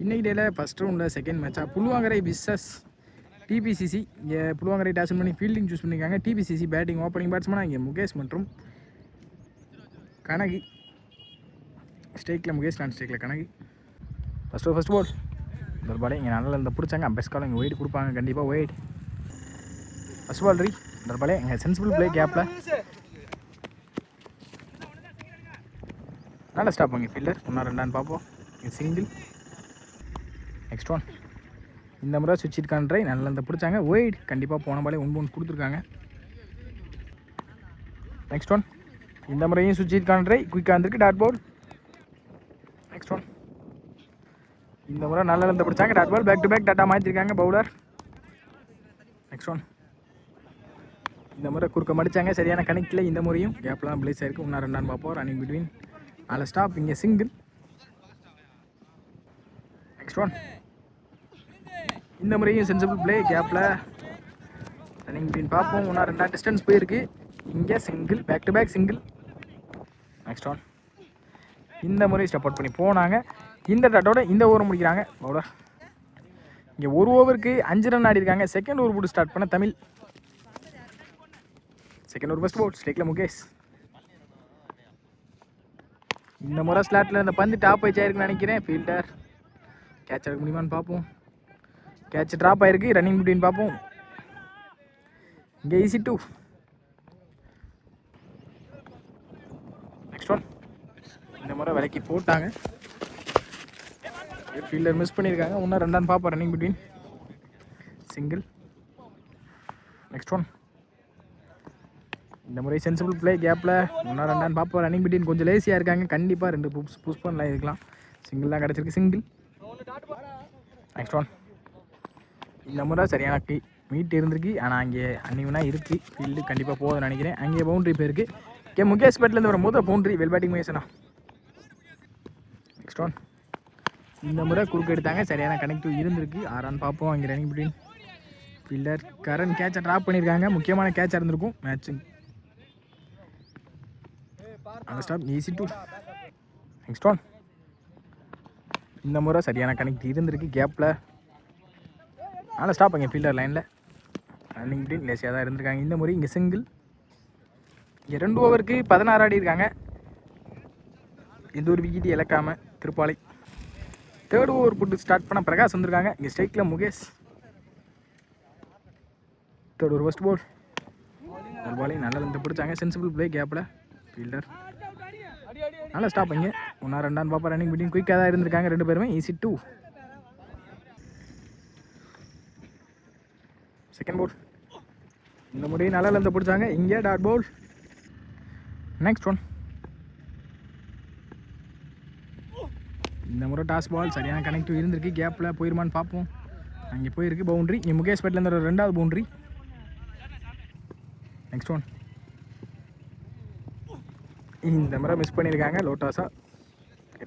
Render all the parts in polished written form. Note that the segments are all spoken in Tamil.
இன்னைக்கு டேயில் ஃபஸ்ட் ரவுண்டில் செகண்ட் மேட்சாக புல்வாங்கரை விசஸ் டிபிசிசி. இங்கே புல்வாங்கரை டாஸ் பண்ணி ஃபீல்டிங் சூஸ் பண்ணியிருக்காங்க. டிபிசிசி பேட்டிங் ஓப்பனிங் பேட்ஸ்மேனாக இங்கே முகேஷ் மற்றும் கனகி. ஸ்டேக்கில் முகேஷ், நான் ஸ்டேக்கில் கனகி. ஃபஸ்ட் பால் இந்த பாலே இங்கே நல்லா இந்த பிடிச்சாங்க. பெஸ்ட் காலம் இங்கே ஒயிட் கொடுப்பாங்க, கண்டிப்பாக ஒயிட். ஃபஸ்ட் பால் இந்த பாலே இங்கே சென்சிபிள் பிளே கேப்பில் நல்லா ஸ்டாப் பண்ணி ஃபீல்டர் 1-2 பார்ப்போம். இங்கே சிங்கிள். நெக்ஸ்ட் ஒன் இந்த முறை சுவிட்ச் இட் கான்ட்ரை நல்லா இந்த பிடிச்சாங்க ஒயிட். கண்டிப்பாக போன பாலே 1 பவுண்ட் கொடுத்துருக்காங்க. நெக்ஸ்ட் ஒன் இந்த முறையும் சுவிட்ச் இட் கான்ட்ரை குயிக்காக இருந்திருக்கு டாட் பால். நெக்ஸ்ட் ஒன் இந்த முறை நல்லா இருந்து பிடிச்சாங்க dot ball. Back to back டாட்டா மாற்றிருக்காங்க பவுலர். நெக்ஸ்ட் ஒன் இந்த முறை குறுக்க மடித்தாங்க, சரியான கனெக்டில். இந்த முறையும் கேப்லாம் பிளேஸ் ஆயிருக்கு. 1-2 பார்ப்போம். ரன்னிங் பிட்வீன் நாலு ஸ்டாப். இங்கே சிங்கிள். நெக்ஸ்ட் ஒன் இந்த முறையும் சென்சிபிள் பிளே கேப்பில் ரன்னிங் பிட்வீன் பார்ப்போம். 1-2 டிஸ்டன்ஸ் போயிருக்கு. இங்கே single, back to back single. Next one இந்த முறை ஸ்டெப் அவுட் பண்ணி போனாங்க. இந்த டாட்டோட இந்த ஓவர் முடிக்கிறாங்க பவுலர். இங்கே ஒரு ஓவருக்கு 5 ரன் ஆடிருக்காங்க. செகண்ட் ஓவர் போட்டு ஸ்டார்ட் பண்ண Tamil. Second over first ball ஸ்டேக்கில் முகேஷ். இந்த முறை ஸ்லாட்டில் இந்த பந்து டாப் ஆயிடுச்சு ஆயிருக்குன்னு நினைக்கிறேன். ஃபீல்டர் கேட்ச் எடுக்க முடியுமான்னு பார்ப்போம். கேட்ச் ட்ராப் ஆயிருக்கு. ரன்னிங் பிட்வீன் பார்ப்போம். இங்கே ஈஸி 2. நெக்ஸ்ட் ஒன் இந்த முறை விலைக்கு போட்டாங்க. ஃபீல்டர் மிஸ் பண்ணியிருக்காங்க. 1-2 பார்ப்போம். Running between single. Next one இந்த முறை சென்சிபிள் பிளே கேப்பில் 1-2 பார்ப்போம். ரன்னிங் பிட்வீன் கொஞ்சம் லேசியாக இருக்காங்க. கண்டிப்பாக 2 புஷ் பண்ணலாம் இருக்கலாம். சிங்கிள் தான் கிடச்சிருக்கு. சிங்கிள். நெக்ஸ்ட் ஒன் இந்த முறை சரியான மீட் இருந்திருக்கு. ஆனால் அங்கே அன்னிவனாக இருக்குது. ஃபீல்டு கண்டிப்பாக போகுதுன்னு நினைக்கிறேன். அங்கே பவுண்ட்ரி போயிருக்கு. ஓகே, முகேஷ் பேட்லேருந்து வரும்போது பவுண்ட்ரி. வெல் பேட்டிங் முகேஷனா. நெக்ஸ்ட் ஒன் இந்த முறை குறுக்கு எடுத்தாங்க. சரியான கனெக்டிவ் இருந்திருக்கு. 6 ரன் பார்ப்போம். அங்கே ரன்னிங் பிட்வீன் ஃபீல்டர் கரண் கேட்சை ட்ராப் பண்ணியிருக்காங்க. முக்கியமான கேட்சாக இருந்திருக்கும் மேட்ச்சு. அந்த ஸ்டாப் ஈஸி 2. நெக்ஸ்ட் ஒன் இந்த முறை சரியான கனெக்ட் இருந்திருக்கு கேப்பில். நல்லா ஸ்டாப் அங்கே ஃபீல்டர் லைனில். ரன்னிங் பிட்வீன் லேசியாக தான் இருந்திருக்காங்க. இந்த முறை இங்கே சிங்கிள். இங்கே 2 ஓவருக்கு 16 ஆடி இருக்காங்க. எந்த ஒரு விக்கெட் இழக்காமல் திருப்பாலை. தேர்ட் ஓவர் போட்டு ஸ்டார்ட் பண்ண பிரகாஷ் வந்திருக்காங்க. இங்கே ஸ்ட்ரைக்கில் Mukesh. Third over first ball. ஒரு பாலையும் நல்லா இருந்து பிடிச்சாங்க. சென்சிபிள் பிளே கேப்பில் ஃபீல்டர் நல்லா ஸ்டாப் இங்கே 1-2 பார்ப்போம். ரன்னிங் பிட்வீன் குயிக்காக தான் இருந்திருக்காங்க 2 பேருமே. ஈஸி 2. செகண்ட் பால் இந்த முறை நல்லா இருந்து பிடிச்சாங்க. இங்கே டாட் பால். நெக்ஸ்ட் ஒன் இந்த முறை டாஸ் பால் சரியான கனெக்டிவ் இருந்திருக்கு. கேப்பில் போயிருமான்னு பார்ப்போம். அங்கே போயிருக்கு பவுண்ட்ரி. இங்கே முகேஷ் பேட்லேருந்து ஒரு 2வது பவுண்ட்ரி. நெக்ஸ்ட் ஒன் இந்த முறை மிஸ் பண்ணியிருக்காங்க லோட்டாஸா.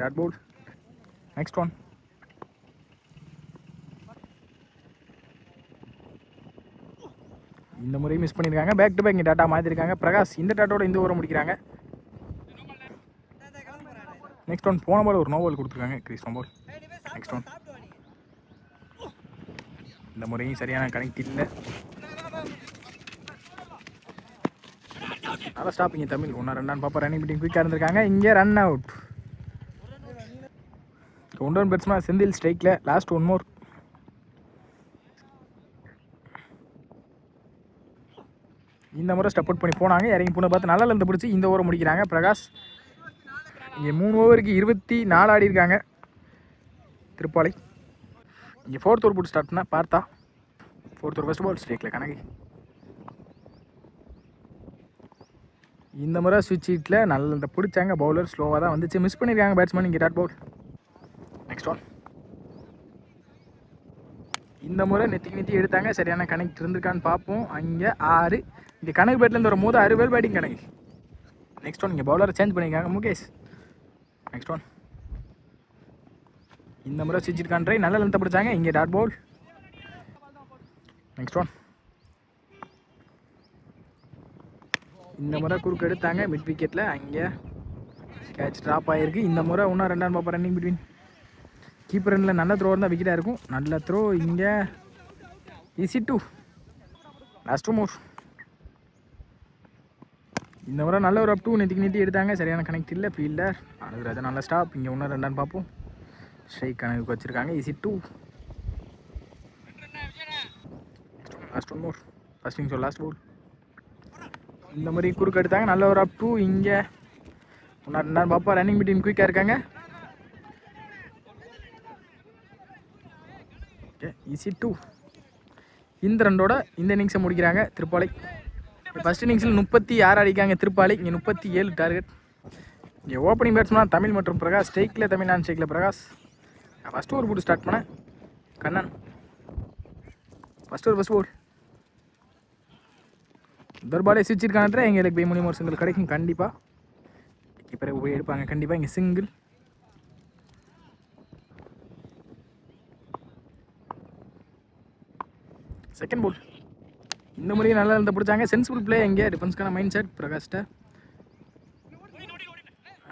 Dot ball. நெக்ஸ்ட் ஒன் இந்த முறையும் மிஸ் பண்ணியிருக்காங்க. பேக் டு பேக் இங்கே டாட்டா மாற்றிருக்காங்க. பிரகாஷ் இந்த டாட்டோட இந்த ஓவரை முடிக்கிறாங்க. நெக்ஸ்ட் ஒன் போன பால் ஒரு நோ பால் கொடுத்துருக்காங்க. Crease no ball. Next one இந்த முறையும் சரியான கனெக்ட் இல்லை. நல்லா ஸ்டாப்பிங்க தமிழ். 1-2 பார்ப்போம். ரன்னிங் பிட்வீன் குயிக்காக இருந்திருக்காங்க. இங்கே run out. 1 run batsman Senthil ஸ்ட்ரைக்கில். லாஸ்ட் 1 மோர். இந்த முறை ஸ்டெப் அவுட் பண்ணி போனாங்க. இறங்கி போன பார்த்து நல்லா இருந்து பிடிச்சி இந்த ஓவரை முடிக்கிறாங்க பிரகாஷ். இங்கே 3 ஓவருக்கு 24 ஆடி இருக்காங்க திருப்பாலை. இங்கே 4th ஓவர் போட்டு ஸ்டார்ட் பண்ண பார்த்தா. 4th ஓவர் ஃபஸ்ட் பால் ஸ்ட்ரைக்கில் கனகி. இந்த முறை ஸ்விட்ச் ஹீட்டில் நல்ல இந்த பிடிச்சாங்க. பவுலர் ஸ்லோவாக தான் வந்துச்சு. மிஸ் பண்ணியிருக்காங்க பேட்ஸ்மேன். இங்கே டாட் பால். நெக்ஸ்ட் ஒன் இந்த முறை நெத்தி எடுத்தாங்க. சரியான கனெக்ட் இருந்திருக்கான்னு பார்ப்போம். அங்கே 6. இங்கே கணக்கு பேட்லேருந்து வரும்போது 6 வெல் பேட்டிங் கணக்கு. நெக்ஸ்ட் ஒன் இங்கே பவுலரை சேஞ்ச் பண்ணியிருக்காங்க முகேஷ். நெக்ஸ்ட் ஒன் இந்த முறை ஸ்விட்ச் ஹீட் கான்ட்ரை நல்ல லென்த்தை பிடிச்சாங்க. இங்கே டாட் பால். நெக்ஸ்ட் ஒன் இந்த முறை குறுக்கு எடுத்தாங்க மிட் விக்கெட்டில். அங்கே கேட்ச் ட்ராப் ஆகிருக்கு. இந்த முறை 1-2 பார்ப்போம். ரன்னிங் பிட்வீன் கீப்பர் ரன்னில் நல்ல த்ரோ இருந்தால் விக்கெட்டாக இருக்கும். நல்ல த்ரோ இங்கே. ஈஸி 2. Last 2 more. இந்த முறை நல்ல ஒரு அப் 2 நீட்டி எடுத்தாங்க. சரியான கனெக்ட் இல்லை. ஃபீல்டர் அனுராஜா நல்ல ஸ்டாப். இங்கே இன்னும் 2 ரன் பார்ப்போம். ஸ்ட்ரைக் கணக்கு வச்சுருக்காங்க. Easy 2. Last 1 more. First innings last ball. இந்த மாதிரி குறுக்கு எடுத்தாங்க. நல்ல ஒரு அப் 2. இங்கே இன்னும் 2 ரன் பார்ப்போம். ரன்னிங் பிட்வீன் குயிக்காக இருக்காங்க. Okay easy 2. இந்த ரன்னோட இந்த இன்னிங்ஸை முடிக்கிறாங்க திருப்பாலை. ஃபர்ஸ்ட் இன்னிங்ஸில் 36 அடிக்காங்க திருப்பாலை. இங்கே 37 டார்கெட். இங்கே ஓப்பனிங் பேட்ஸ்மேன் தமிழ் மற்றும் பிரகாஷ். ஸ்ட்ரைக்கில் தமிழ், நான் ஸ்ட்ரைக்கில் பிரகாஷ். ஃபஸ்ட்டு ஒரு போட்டு ஸ்டார்ட் பண்ணேன். கண்ணன் ஃபஸ்ட் போல். முதல் பாலே சுவிச்சிருக்கான எங்களுக்கு போய் மூலியமாக ஒரு சிங்கிள் கிடைக்கும் கண்டிப்பாக. இப்போ போய் எடுப்பாங்க கண்டிப்பாக. இங்கே சிங்கிள். செகண்ட் போல். இந்த முறையும் நல்லா இருந்த பிடிச்சாங்க. Sensible play. எங்கே டிஃபென்ஸ்க்கான மைண்ட் செட் பிரகாஷ்ட.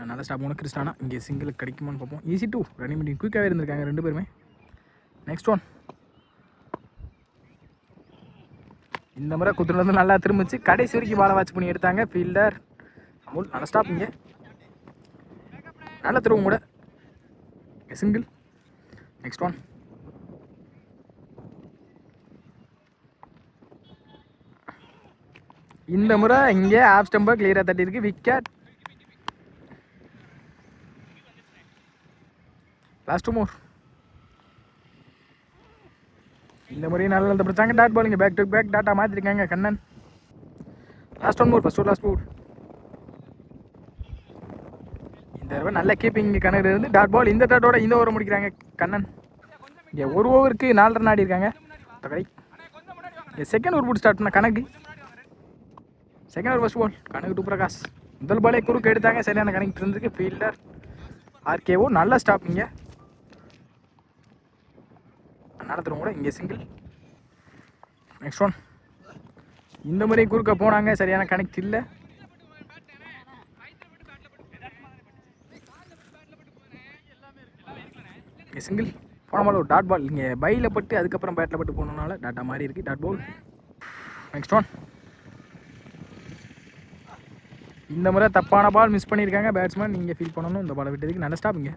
நல்லா ஸ்டாப் பண்ணணும் கிறிஸ்டானா. இங்கே சிங்கிள் கிடைக்குமான்னு பார்ப்போம். ஈஸி 2. ரன்னிங் மீட்டிங் குயிக்காகவே இருந்திருக்காங்க 2 பேருமே. Next one. இந்த முறை குத்துனது நல்லா திரும்பிச்சு. கடைசி வரைக்கும் பாலை வாட்ச் பண்ணி எடுத்தாங்க ஃபீல்டர் அமுல். நல்ல ஸ்டாப். இங்கே நல்ல த்ரோவும் கூட. சிங்கிள். Next one. இந்த முறை இங்கே ஆஃப் ஸ்டம்பர் கிளியராக தட்டி இருக்கு. விக்கெட். Last 2 more. இந்த முறையும் நல்லா இருந்த பிடிச்சாங்க. Dot ball. இங்கே பேக் டு பேக் டாட்டா மாற்றிருக்காங்க Kannan. Last 1 more. First last ball. இந்த தடவை நல்ல கீப்பிங் கணக்கு இருந்து டாட் பால். இந்த டாட்டோட இந்த ஓவர் முடிக்கிறாங்க கண்ணன். இங்கே ஒரு ஓவருக்கு 4 ரன் ஆடி இருக்காங்க. கடை இங்கே செகண்ட் ஓவர் போட்டு ஸ்டார்ட் பண்ண Kanagu. Second over first ball. Kanagu to Prakash. முதல் பாலே குறுக்கு எடுத்தாங்க. சரியான கணக்கு இருந்திருக்கு. ஃபீல்டர் ஆர்கேஓ நல்ல ஸ்டாப். இங்கே நடத்துகிறோம் கூட. இங்கே சிங்கிள். Next one. இந்த முறை குறுக்க போனாங்க. சரியான கனெக்ட் இல்லை. இங்கே சிங்கிள். போன பால் ஒரு டாட் பால். இங்கே பையில் பட்டு அதுக்கப்புறம் பேட்டில் பட்டு போனதுனால டாட்டா மாதிரி இருக்குது. Dot ball. Next one. இந்த முறை தப்பான பால் மிஸ் பண்ணியிருக்காங்க பேட்ஸ்மேன். இங்கே ஃபீல் பண்ணணும் இந்த பாலை விட்டதுக்கு. நல்ல ஸ்டாப். இங்கே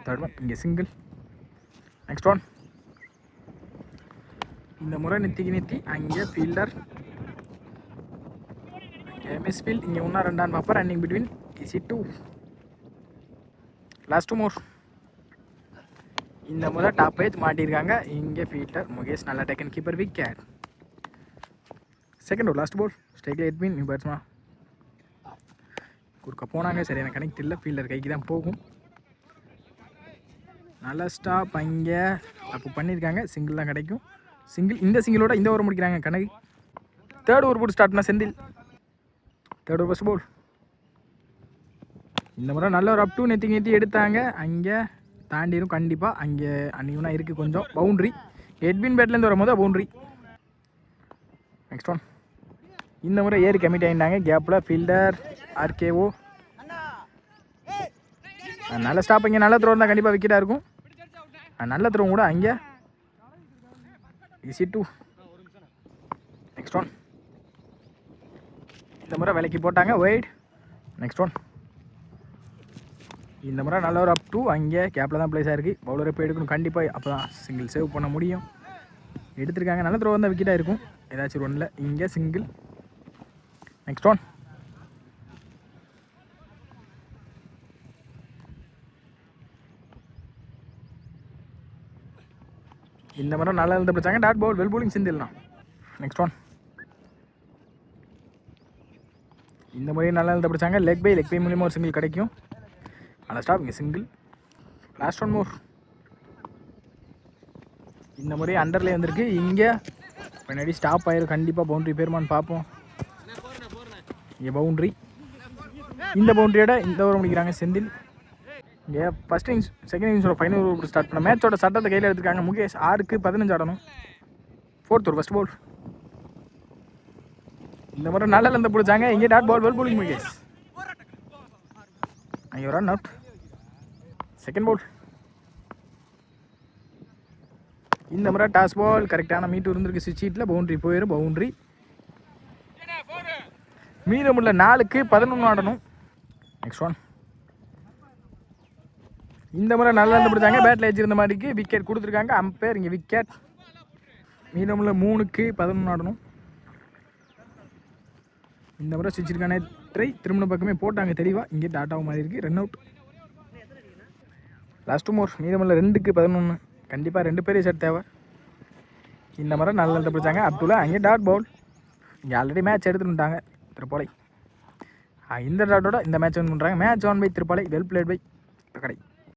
தேர்ட் ஒன். இங்கே சிங்கிள். Next one. இந்த முறை நித்தி அங்கே ஃபீல்டர் இங்கே மிஸ் ஃபீல்ட். இங்கே இன்னும் 2 ரன் பார்ப்போம். Running between easy 2. Last 2 more. இந்த முறை டாப் பேஜ் மாட்டியிருக்காங்க. இங்கே ஃபீல்டர் முகேஷ் நல்ல taken keeper. Wicket. Second over last ball. ஸ்ட்ரைக்கில் எட்வின் நியூ பேட்ஸ்மேன். குறுக்க போனாங்க. சரியான கனெக்ட் இல்லை. ஃபீல்டர் கைக்கு தான் போகும். நல்ல ஸ்டாப். அங்கே தப்பு பண்ணியிருக்காங்க. சிங்கிள் தான் கிடைக்கும். சிங்கிள். இந்த சிங்கிளோட இந்த ஓவர் முடிக்கிறாங்க கனகு. தேர்ட் ஓவர் போட்டு ஸ்டார்ட் பண்ண Senthil. Third over first ball. இந்த முறை நல்ல ஒரு அப் 2 நெத்தி எடுத்தாங்க. அங்கே தாண்டிடும் கண்டிப்பாக. அங்கே அன்னியூனா இருக்குது கொஞ்சம். பவுண்ட்ரி. எட்வின் பேட்லேருந்து வரும்போது பவுண்ட்ரி. Next one. இந்த முறை ஏறி கமிட் ஆகிட்டாங்க கேப்பில். ஃபீல்டர் ஆர்கேஓ நல்ல ஸ்டாப். இங்கே நல்ல த்ரோ இருந்தால் கண்டிப்பாக விக்கெட்டாக இருக்கும். நல்ல த்ரோ கூட. அங்கே ஈஸி 2. Next one. இந்த முறை விலைக்கு போட்டாங்க வைட். Next one. இந்த முறை நல்ல ஒரு அப் 2. அங்கே கேப்பில் தான் பிளேஸ் ஆகிருக்கு. பவுலரை போய் எடுக்கணும் கண்டிப்பாக. அப்போ தான் சிங்கிள் சேவ் பண்ண முடியும். எடுத்திருக்காங்க. நல்ல த்ரோ வந்தால் விக்கெட்டாக இருக்கும் ஏதாச்சும் ஒரு ஒன்றில். இங்கே சிங்கிள். Next one. இந்த முறை நல்லா இருந்து பிடிச்சாங்க. Dot ball. வெல் போலிங் செந்தில்னா. Next one. இந்த முறை நல்லா இருந்து பிடிச்சாங்க. லெக் பை மூலியமாக ஒரு சிங்கிள் கிடைக்கும். நல்லா ஸ்டாப். இங்கே சிங்கிள். Last one more. இந்த முறை அண்டர்லேயே வந்திருக்கு. இங்கே பின்னாடி ஸ்டாப் ஆயிரும் கண்டிப்பாக. பவுண்ட்ரி பேருமான்னு பார்ப்போம். இங்கே பவுண்ட்ரி. இந்த பவுண்ட்ரியோட இந்த ஓவர் முடிக்கிறாங்க செந்தில். இங்கே ஃபஸ்ட் இன்னிங்ஸ் செகண்ட் இன்னிங்ஸோட ஃபைனல் ஓவர் ஸ்டார்ட் பண்ண மேட்சோட சட்டத்தை கையில் எடுத்துருக்காங்க. முகேஷ் 6க்கு 15 ஆடணும். Fourth over first ball. இந்த முறை நல்ல இருந்து பிடிச்சாங்க. இங்கே dot ball. Well bowling Mukesh. அங்கே ரன் அவுட். Second ball. இந்த முறை டாஸ் பால் கரெக்டான மீட்டு இருந்திருக்கு சுவிட்ச் ஹீட்டில். பவுண்ட்ரி போயிடும். பவுண்ட்ரி. மீதமுள்ள 4க்கு 11 ஆடணும். Next one. இந்த முறை நல்லா இருந்து பிடிச்சாங்க. பேட்டில் வச்சிருந்த மாதிரிக்கு விக்கெட் கொடுத்துருக்காங்க. அம்பையர் இங்கே விக்கெட். மீதமுள்ள 3க்கு 11 ஆடணும். இந்த முறை சுவிட்சிருக்கான ட்ரை திருமண பக்கமே போட்டாங்க தெளிவாக. இங்கே டாட்டாவும் மாதிரி இருக்குது. Run out. லாஸ்ட் மோர். மீதமுள்ள 2க்கு 11. கண்டிப்பாக 2 பேரே செட் தேவை. இந்த முறை நல்லா இருந்து பிடிச்சாங்க. அப்துல்லா அங்கே டாட் பவுல். இங்கே ஆல்ரெடி மேட்ச் எடுத்துட்டாங்க திருப்பாலை. இந்த டாட்டோட இந்த மேட்ச் வின் பண்ணுறாங்க. Match won by Thiruppalai. Well played by கடை.